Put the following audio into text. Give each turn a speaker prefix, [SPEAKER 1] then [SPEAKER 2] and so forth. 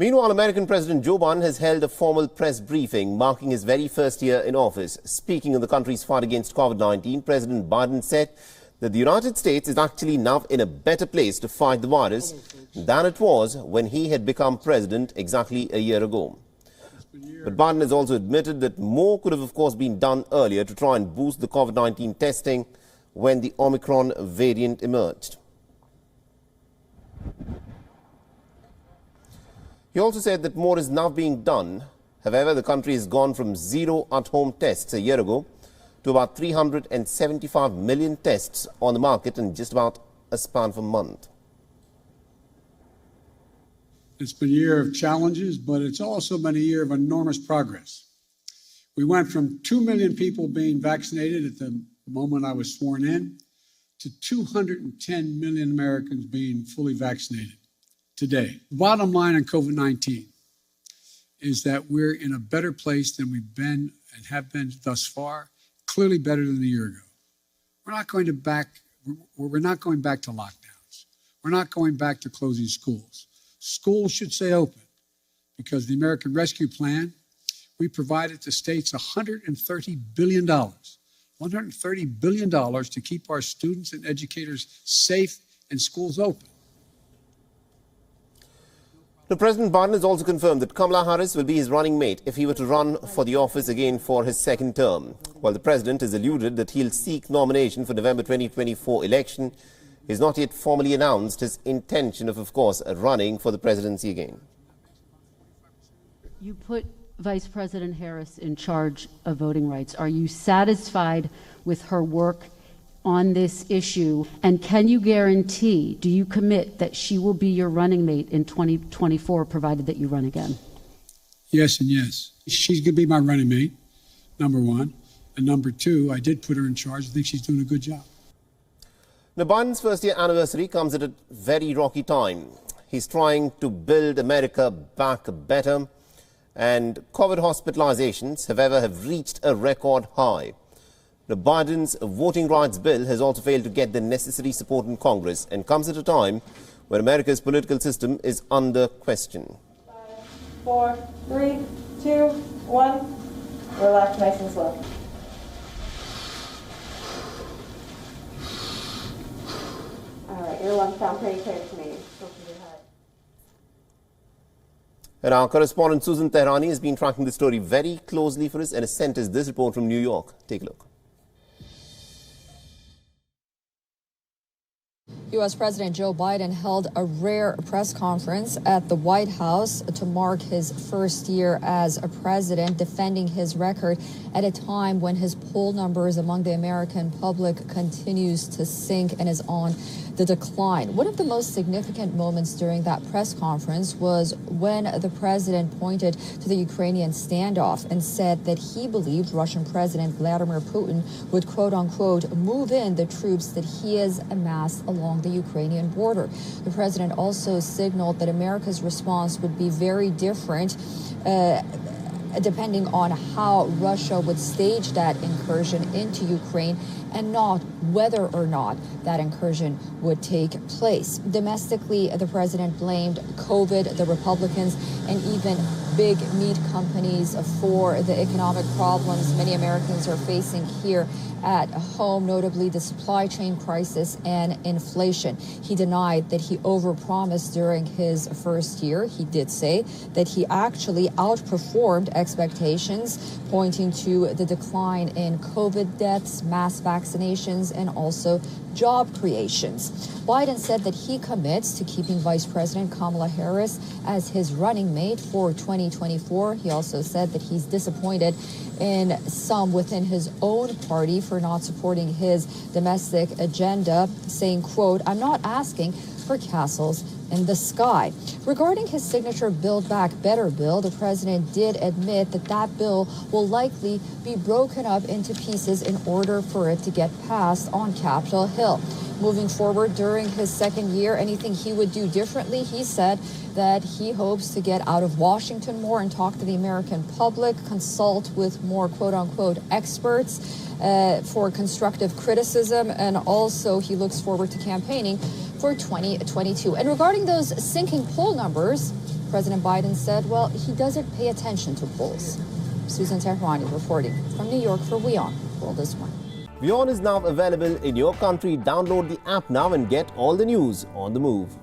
[SPEAKER 1] Meanwhile, American President Joe Biden has held a formal press briefing marking his very first year in office. Speaking of the country's fight against COVID-19, President Biden said that the United States is actually now in a better place to fight the virus than it was when he had become president exactly a year ago. But Biden has also admitted that more could have, of course, been done earlier to try and boost the COVID-19 testing when the Omicron variant emerged. He also said that more is now being done. However, the country has gone from 0 at-home tests a year ago to about 375 million tests on the market in just about a span of a month.
[SPEAKER 2] It's been a year of challenges, but it's also been a year of enormous progress. We went from 2 million people being vaccinated at the moment I was sworn in to 210 million Americans being fully vaccinated today. The bottom line on COVID-19 is that we're in a better place than we've been and have been thus far, clearly better than a year ago. We're not going back to lockdowns. We're not going back to closing schools. Schools should stay open because the American Rescue Plan, we provided to states $130 billion. $130 billion to keep our students and educators safe and schools open.
[SPEAKER 1] The President Biden has also confirmed that Kamala Harris will be his running mate if he were to run for the office again for his second term. While the President has alluded that he'll seek nomination for November 2024 election, he has not yet formally announced his intention of course, running for the presidency again.
[SPEAKER 3] You put Vice President Harris in charge of voting rights. Are you satisfied with her work on this issue? And can you guarantee, do you commit that she will be your running mate in 2024, provided that you run again?
[SPEAKER 2] Yes and yes. She's going to be my running mate, number one. And number two, I did put her in charge. I think she's doing a good job.
[SPEAKER 1] Now, Biden's first-year anniversary comes at a very rocky time. He's trying to build America back better, and COVID hospitalizations, however, have reached a record high. Now, Biden's voting rights bill has also failed to get the necessary support in Congress and comes at a time when America's political system is under question.
[SPEAKER 4] 5, 4, 3, 2, 1. Relax nice and slow. All right, your lungs sound pretty clear to me.
[SPEAKER 1] And our correspondent Susan Tehrani has been tracking the story very closely for us and has sent us this report from New York. Take a look.
[SPEAKER 5] U.S. President Joe Biden held a rare press conference at the White House to mark his first year as a president, defending his record at a time when his poll numbers among the American public continues to sink and is on the decline. One of the most significant moments during that press conference was when the president pointed to the Ukrainian standoff and said that he believed Russian President Vladimir Putin would, quote unquote, move in the troops that he has amassed along the Ukrainian border. The president also signaled that America's response would be very different depending on how Russia would stage that incursion into Ukraine and not whether or not that incursion would take place. Domestically, the president blamed COVID, the Republicans, and even big meat companies for the economic problems many Americans are facing here at home, notably the supply chain crisis and inflation. He denied that he overpromised during his first year. He did say that he actually outperformed expectations, pointing to the decline in COVID deaths, mass vaccinations, and also job creations. Biden said that he commits to keeping Vice President Kamala Harris as his running mate for 2024. He also said that he's disappointed in some within his own party for not supporting his domestic agenda, saying, quote, "I'm not asking for castles in the sky." Regarding his signature Build Back Better bill, the president did admit that that bill will likely be broken up into pieces in order for it to get passed on Capitol Hill. Moving forward during his second year, anything he would do differently, he said that he hopes to get out of Washington more and talk to the American public, consult with more quote-unquote experts for constructive criticism, and also he looks forward to campaigning for 2022. And regarding those sinking poll numbers, President Biden said, well, he doesn't pay attention to polls. Susan Tehrani reporting from New York for WION World is One.
[SPEAKER 1] WION is now available in your country. Download the app now and get all the news on the move.